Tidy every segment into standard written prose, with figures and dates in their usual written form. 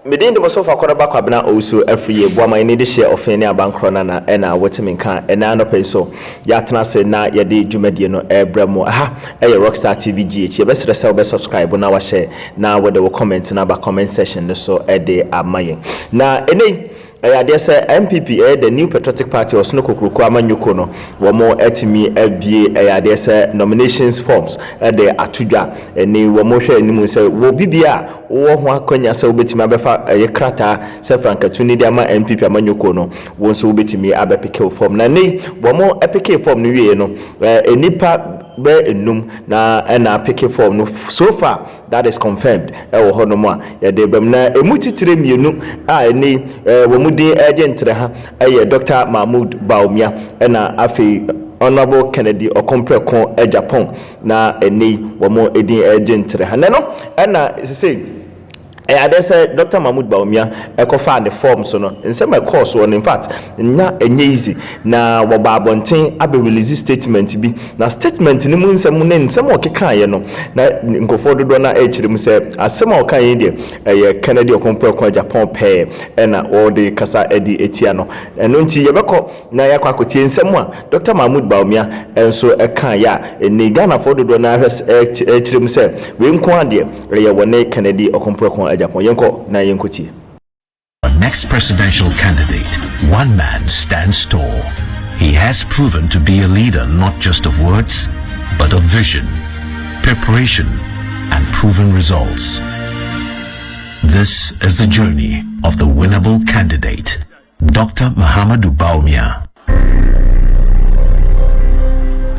Medin the Mosofa Koraba Kwabna also every year, Bwama need to share of any abankrona and our Wataminka and Nano Peso. Yatna say na Yadi Jumediano, Bremo, aha, a Rockstar TV GH. Best resell, best subscribe, now I share now where they will comment in our comment section. So a day are mine. Now, any. There's a MPP, the New Patriotic Party, or Snoko Kwama Nyukono, one more etimi FBA, there's a nominations forms at the Atuja, and the Wamosha and Musa, will be Bia, or Wakonya, so bit my befa, a krata, Sefranka, Tunidama, MPP Amanyukono, once will be to me, Abapike form. Nani, one more epic form, New Year, a nipa. Num na na pick form no so far that is confirmed e wo hono mo a ye de bam na emutitire mienu a ni wo mudin agent ha Dr. Mahmoud Bawumia na afi Honorable Kennedy Okompreko Japan na eni wo mo edin agent ha no na say there's a Dr. Mahmoud Bawumia find the form so no in some course one in fact na enye easy na wababonten abe release statement bi na statement ni mu nsem na nsem okeka ye no na nkofo dodo na echiri mu se asem okan ye de Kennedy Okompreko Japan pay na all the kasa edi etia no eno nti ye beko na yakwa kotie nsem a Dr. Mahmoud Bawumia enso ekan ya ni Ghana for dodo na echiri mu se we nko ade ye wone Kennedy Okompreko The next presidential candidate, one man stands tall. He has proven to be a leader not just of words, but of vision, preparation, and proven results. This is the journey of the winnable candidate, Dr. Mahamudu Bawumia.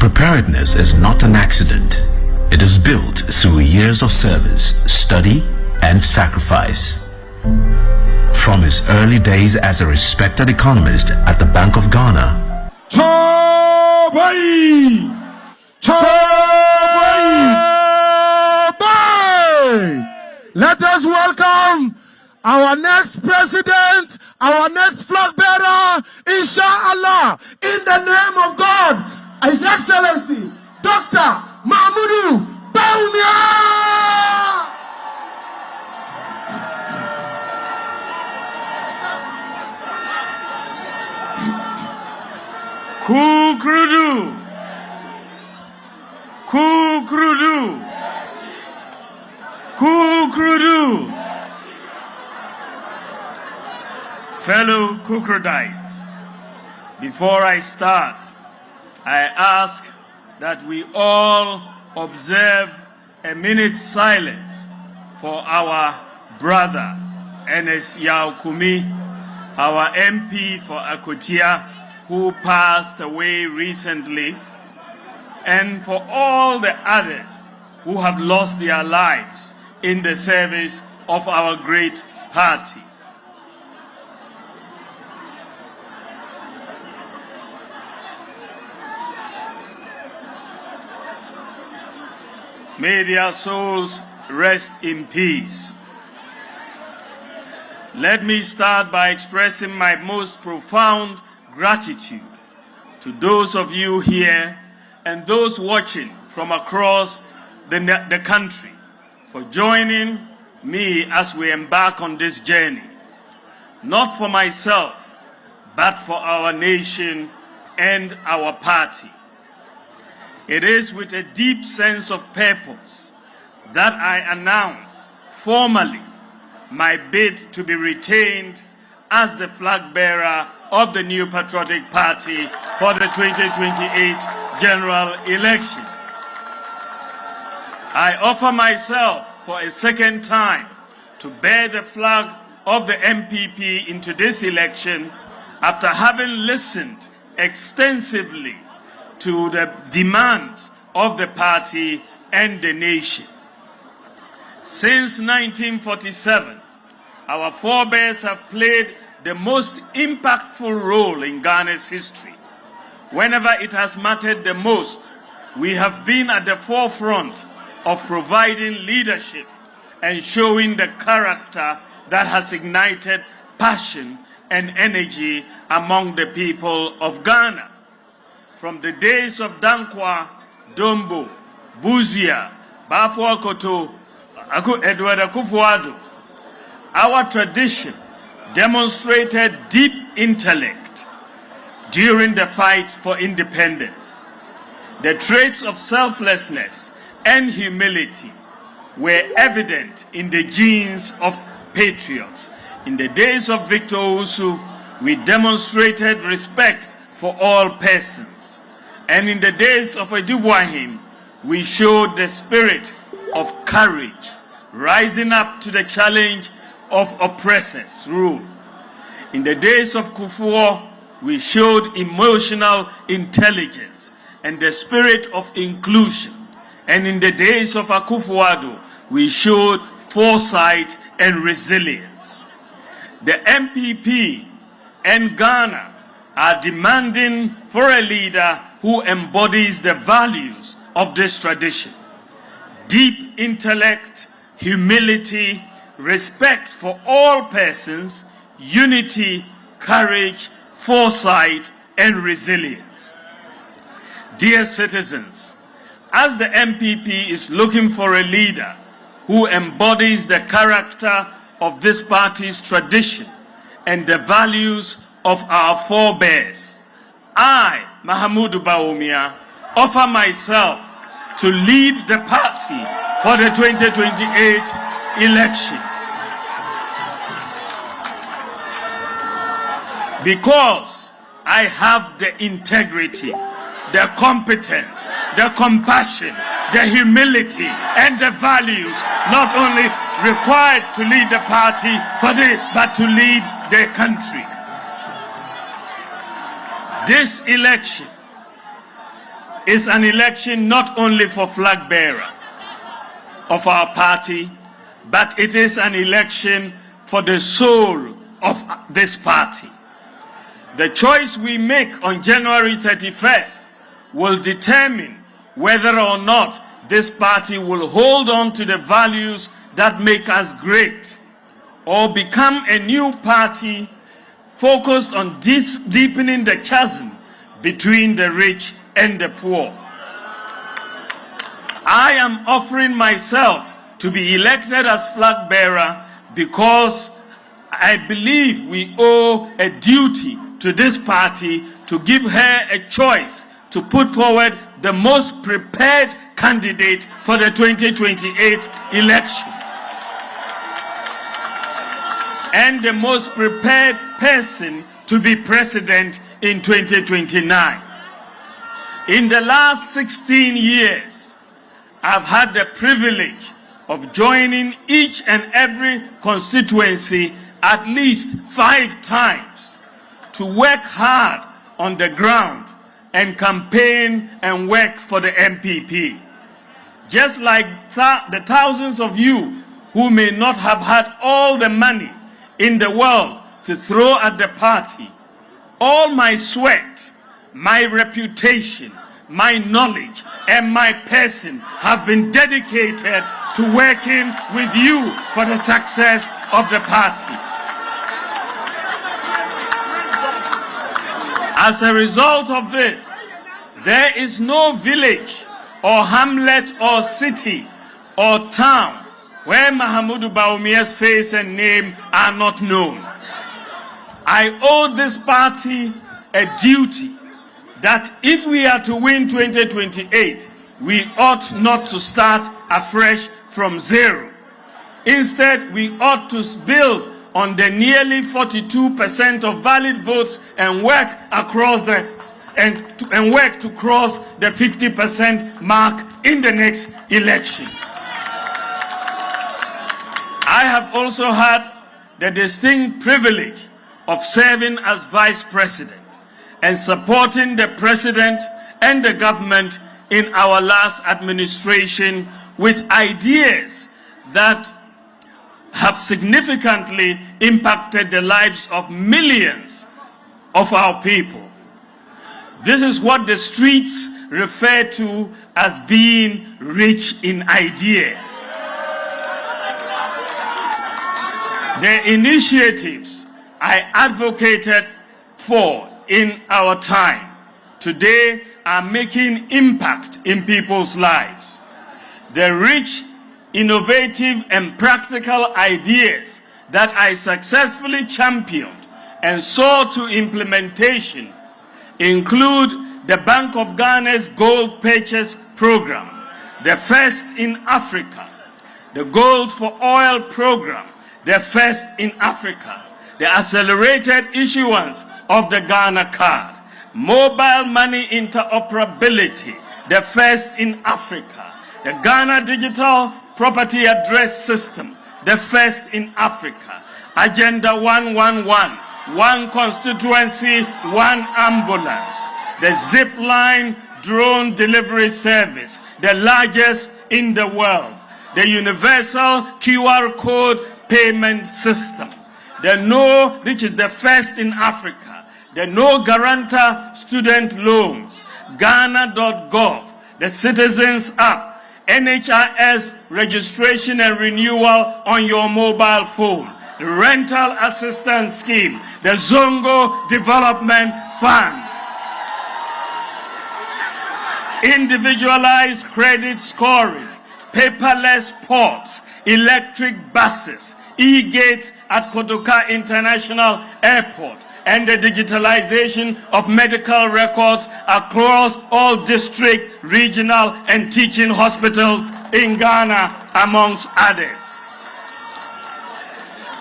Preparedness is not an accident. It is built through years of service, study, and sacrifice. From his early days as a respected economist at the Bank of Ghana, let us welcome our next president, our next flag bearer, inshallah, in the name of God, His Excellency, Dr. Mahamudu Bawumia. Kukrudu, Kukrudu, Kukrudu. Fellow Kukrudites, before I start, I ask that we all observe a minute's silence for our brother, Enes Yaokumi, our MP for Akotia, who passed away recently, and for all the others who have lost their lives in the service of our great party. May their souls rest in peace. Let me start by expressing my most profound gratitude to those of you here and those watching from across the country for joining me as we embark on this journey, not for myself, but for our nation and our party. It is with a deep sense of purpose that I announce formally my bid to be retained as the flag bearer of the New Patriotic Party for the 2028 general elections. I offer myself for a second time to bear the flag of the MPP into this election after having listened extensively to the demands of the party and the nation. Since 1947, our forebears have played the most impactful role in Ghana's history. Whenever it has mattered the most, we have been at the forefront of providing leadership and showing the character that has ignited passion and energy among the people of Ghana. From the days of Dankwa, Dombo, Buzia, Bafo Akoto, Edward Akufo-Addo, Our tradition demonstrated deep intellect during the fight for independence. The traits of selflessness and humility were evident in the genes of patriots. In the days of Victor Owusu, we demonstrated respect for all persons. And in the days of Ojibwahim, we showed the spirit of courage, rising up to the challenge of oppressors' rule. In the days of Kufuor, we showed emotional intelligence and the spirit of inclusion. And in the days of Akufo-Addo, we showed foresight and resilience. The MPP and Ghana are demanding for a leader who embodies the values of this tradition: deep intellect, humility, respect for all persons, unity, courage, foresight, and resilience. Dear citizens, as the MPP is looking for a leader who embodies the character of this party's tradition and the values of our forebears, I, Mahamudu Bawumia, offer myself to lead the party for the 2028 elections. Because I have the integrity, the competence, the compassion, the humility, and the values not only required to lead the party, but to lead the country. This election is an election not only for flag bearer of our party, but it is an election for the soul of this party. The choice we make on January 31st will determine whether or not this party will hold on to the values that make us great, or become a new party focused on deepening the chasm between the rich and the poor. I am offering myself to be elected as flag bearer because I believe we owe a duty to this party to give her a choice to put forward the most prepared candidate for the 2028 election and the most prepared person to be president in 2029. In the last 16 years, I've had the privilege of joining each and every constituency at least 5 times to work hard on the ground and campaign and work for the MPP. Just like the thousands of you who may not have had all the money in the world to throw at the party, all my sweat, my reputation, my knowledge, and my person have been dedicated to working with you for the success of the party. As a result of this, there is no village or hamlet or city or town where Mahamudu Bawumia's face and name are not known. I owe this party a duty that if we are to win 2028, we ought not to start afresh from zero. Instead, we ought to build on the nearly 42% of valid votes and work across and work to cross the 50% mark in the next election. I have also had the distinct privilege of serving as vice president and supporting the president and the government in our last administration with ideas that have significantly impacted the lives of millions of our people. This is what the streets refer to as being rich in ideas. The initiatives I advocated for in our time today are making impact in people's lives. The rich, innovative, and practical ideas that I successfully championed and saw to implementation include the Bank of Ghana's Gold Purchase Program, the first in Africa, the Gold for Oil Program, the first in Africa, the accelerated issuance of the Ghana card, mobile money interoperability, the first in Africa, the Ghana Digital Property Address System, the first in Africa, Agenda 111, one constituency, one ambulance, the Zipline drone delivery service, the largest in the world, the universal QR code payment system, the No, which is the first in Africa, the No Guarantor student loans, Ghana.gov, the Citizens app, NHIS registration and renewal on your mobile phone, the rental assistance scheme, the Zongo Development Fund, individualized credit scoring, paperless ports, electric buses, e-gates at Kotoka International Airport, and the digitalization of medical records across all district, regional, and teaching hospitals in Ghana, amongst others.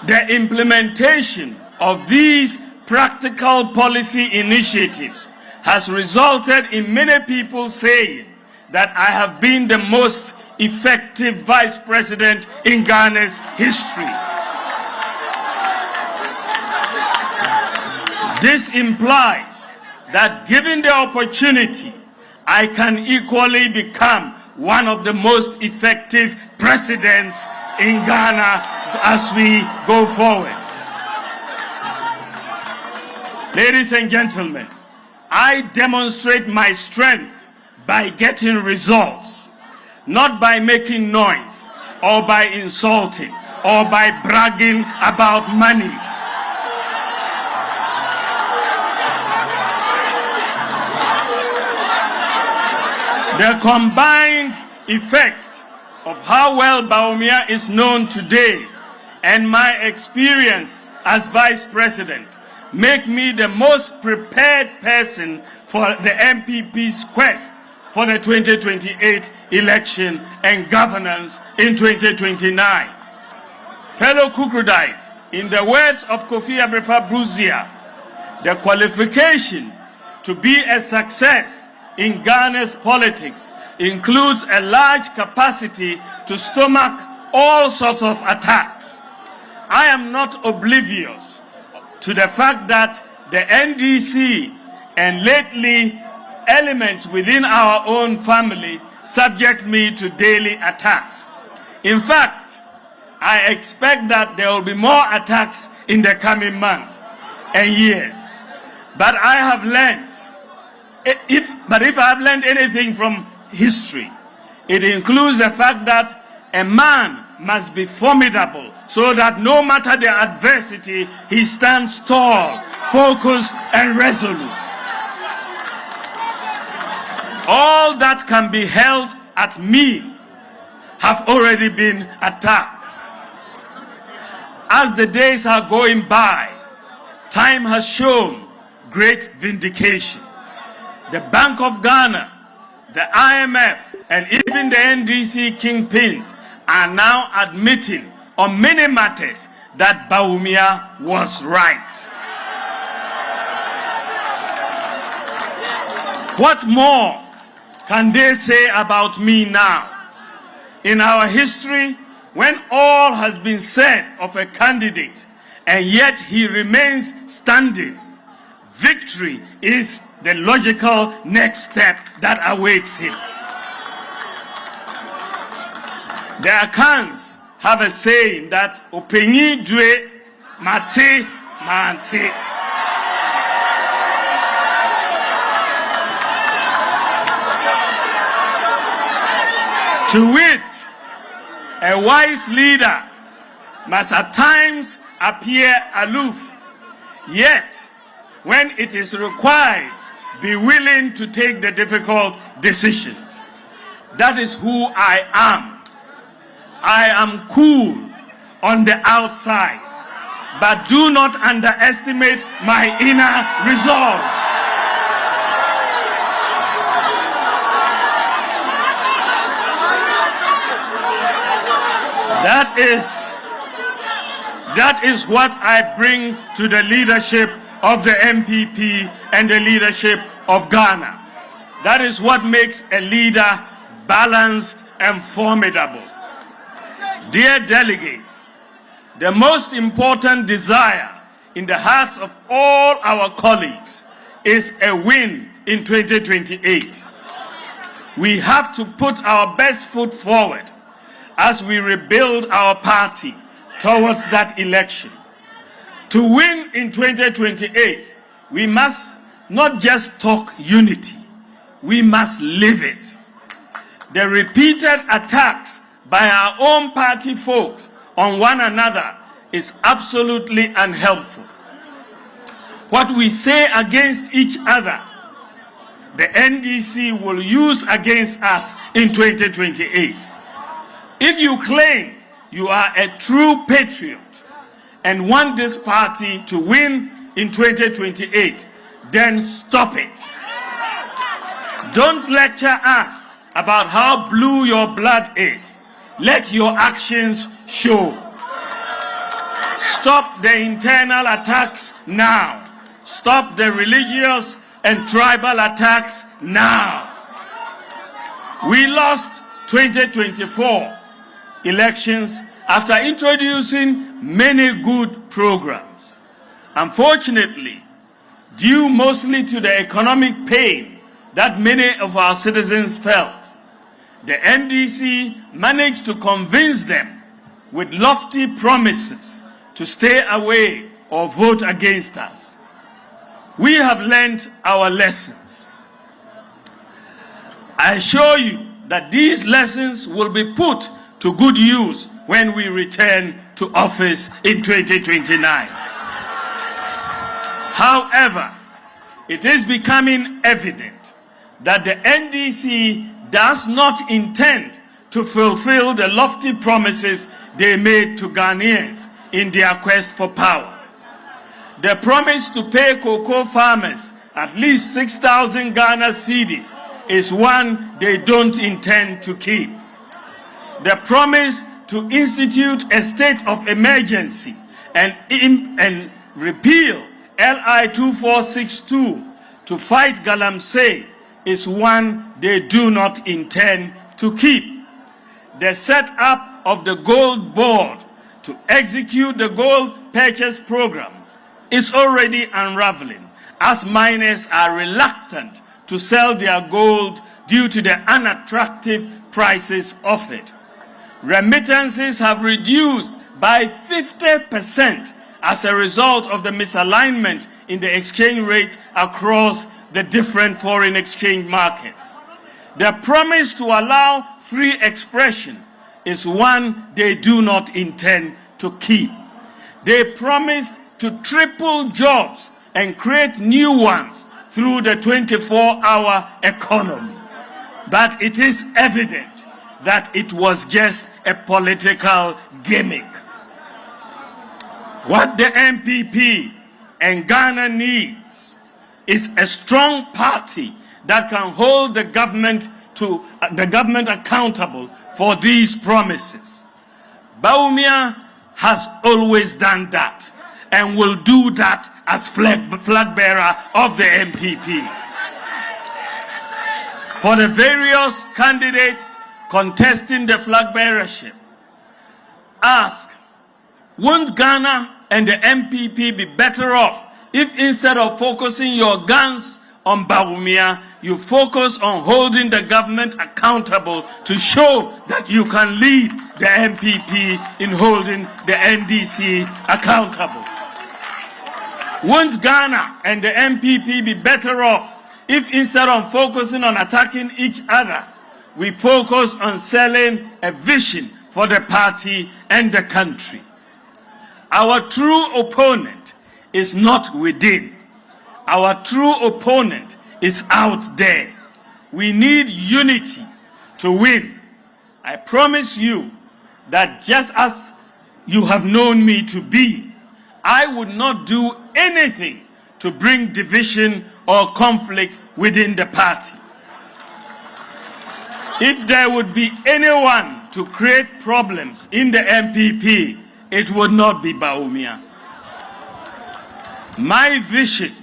The implementation of these practical policy initiatives has resulted in many people saying that I have been the most effective vice president in Ghana's history. This implies that given the opportunity, I can equally become one of the most effective presidents in Ghana as we go forward. Ladies and gentlemen, I demonstrate my strength by getting results, not by making noise or by insulting or by bragging about money. The combined effect of how well Bawumia is known today and my experience as vice president make me the most prepared person for the MPP's quest for the 2028 election and governance in 2029. Fellow Kukrudites, in the words of Kofi Abrefa-Bruzia, the qualification to be a success in Ghana's politics includes a large capacity to stomach all sorts of attacks. I am not oblivious to the fact that the NDC and lately elements within our own family subject me to daily attacks. In fact, I expect that there will be more attacks in the coming months and years. But I have learned, if I have learned anything from history, it includes the fact that a man must be formidable so that no matter the adversity, he stands tall, focused, and resolute. All that can be held at me have already been attacked. As the days are going by, time has shown great vindication. The Bank of Ghana, the IMF, and even the NDC kingpins are now admitting on many matters that Bawumia was right. What more can they say about me now? In our history, when all has been said of a candidate and yet he remains standing, victory is the logical next step that awaits him. The Akans have a saying that Openyi dwe mate mante. To wit, a wise leader must at times appear aloof, yet when it is required, be willing to take the difficult decisions. That is who I am. I am cool on the outside, but do not underestimate my inner resolve. That is what I bring to the leadership of the MPP and the leadership of Ghana. That is what makes a leader balanced and formidable. Dear delegates, the most important desire in the hearts of all our colleagues is a win in 2028. We have to put our best foot forward as we rebuild our party towards that election. To win in 2028, we must not just talk unity, we must live it. The repeated attacks by our own party folks on one another is absolutely unhelpful. What we say against each other, the NDC will use against us in 2028. If you claim you are a true patriot and want this party to win in 2028, then stop it. Don't lecture us about how blue your blood is. Let your actions show. Stop the internal attacks now. Stop the religious and tribal attacks now. We lost 2024 elections after introducing many good programs. Unfortunately, due mostly to the economic pain that many of our citizens felt, the NDC managed to convince them with lofty promises to stay away or vote against us. We have learned our lessons. I assure you that these lessons will be put to good use when we return to office in 2029. However, it is becoming evident that the NDC does not intend to fulfill the lofty promises they made to Ghanaians in their quest for power. The promise to pay cocoa farmers at least 6,000 Ghana cedis is one they don't intend to keep. The promise to institute a state of emergency and repeal LI 2462 to fight Galamsey is one they do not intend to keep. The setup of the gold board to execute the gold purchase program is already unraveling, as miners are reluctant to sell their gold due to the unattractive prices offered. Remittances have reduced by 50% as a result of the misalignment in the exchange rate across the different foreign exchange markets. The promise to allow free expression is one they do not intend to keep. They promised to triple jobs and create new ones through the 24-hour economy. But it is evident that it was just a political gimmick. What the MPP and Ghana needs is a strong party that can hold the government accountable for these promises. Bawumia has always done that and will do that as flag bearer of the MPP. For the various candidates contesting the flag bearership, ask, won't Ghana and the MPP be better off if instead of focusing your guns on Bawumia, you focus on holding the government accountable to show that you can lead the MPP in holding the NDC accountable? Won't Ghana and the MPP be better off if instead of focusing on attacking each other, we focus on selling a vision for the party and the country? Our true opponent is not within. Our true opponent is out there. We need unity to win. I promise you that just as you have known me to be, I would not do anything to bring division or conflict within the party. If there would be anyone to create problems in the MPP, it would not be Bawumia. My vision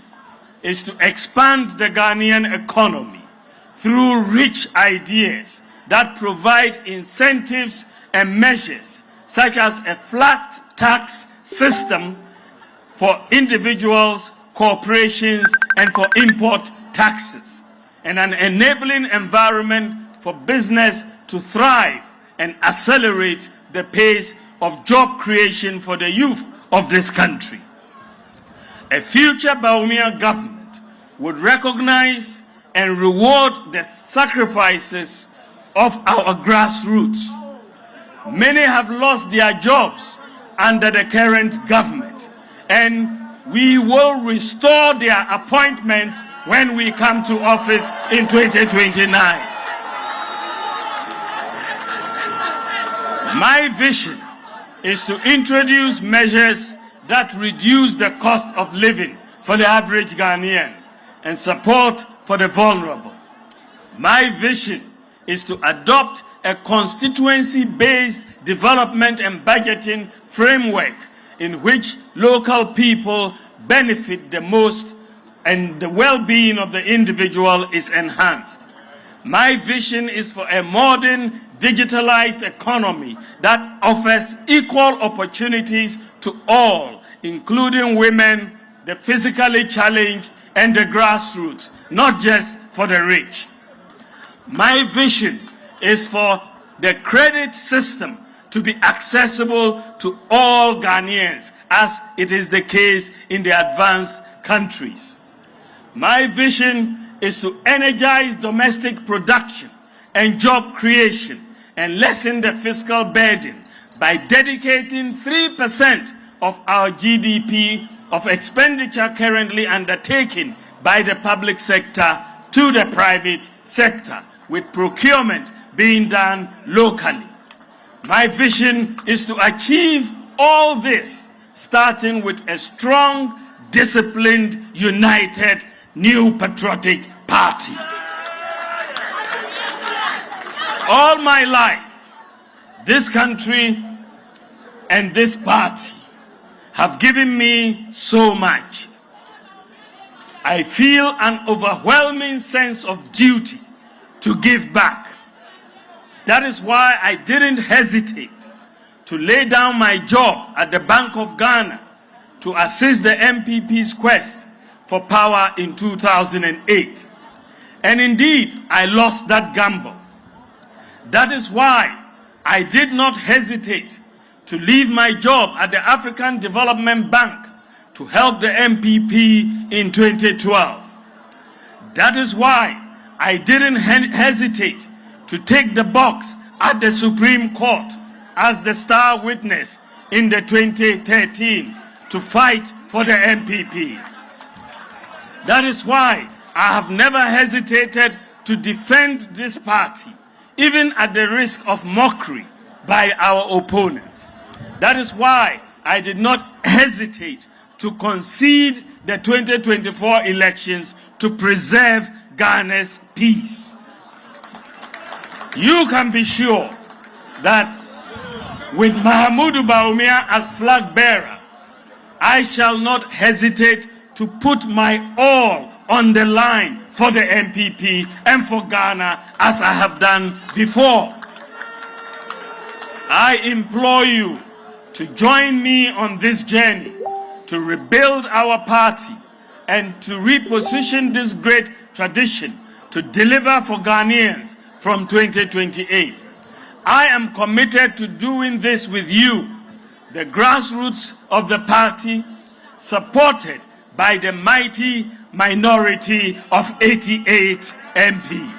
is to expand the Ghanaian economy through rich ideas that provide incentives and measures such as a flat tax system for individuals, corporations, and for import taxes, and an enabling environment for business to thrive and accelerate the pace of job creation for the youth of this country. A future Bawumia government would recognize and reward the sacrifices of our grassroots. Many have lost their jobs under the current government, and we will restore their appointments when we come to office in 2029. My vision is to introduce measures that reduce the cost of living for the average Ghanaian and support for the vulnerable. My vision is to adopt a constituency-based development and budgeting framework in which local people benefit the most and the well-being of the individual is enhanced. My vision is for a modern, digitalized economy that offers equal opportunities to all, including women, the physically challenged, and the grassroots, not just for the rich. My vision is for the credit system to be accessible to all Ghanaians, as it is the case in the advanced countries. My vision is to energize domestic production and job creation and lessen the fiscal burden by dedicating 3% of our GDP of expenditure currently undertaken by the public sector to the private sector, with procurement being done locally. My vision is to achieve all this, starting with a strong, disciplined, united, new patriotic party. All my life, this country and this party have given me so much. I feel an overwhelming sense of duty to give back. That is why I didn't hesitate to lay down my job at the Bank of Ghana to assist the MPP's quest for power in 2008. And indeed, I lost that gamble. That is why I did not hesitate to leave my job at the African Development Bank to help the MPP in 2012. That is why I didn't hesitate to take the box at the Supreme Court as the star witness in the 2013 to fight for the MPP. That is why I have never hesitated to defend this party, even at the risk of mockery by our opponents. That is why I did not hesitate to concede the 2024 elections to preserve Ghana's peace. You can be sure that with Mahamudu Bawumia as flag bearer, I shall not hesitate to put my all on the line for the MPP and for Ghana, as I have done before. I implore you to join me on this journey to rebuild our party and to reposition this great tradition to deliver for Ghanaians from 2028. I am committed to doing this with you, the grassroots of the party, supported by the mighty minority of 88 MPs.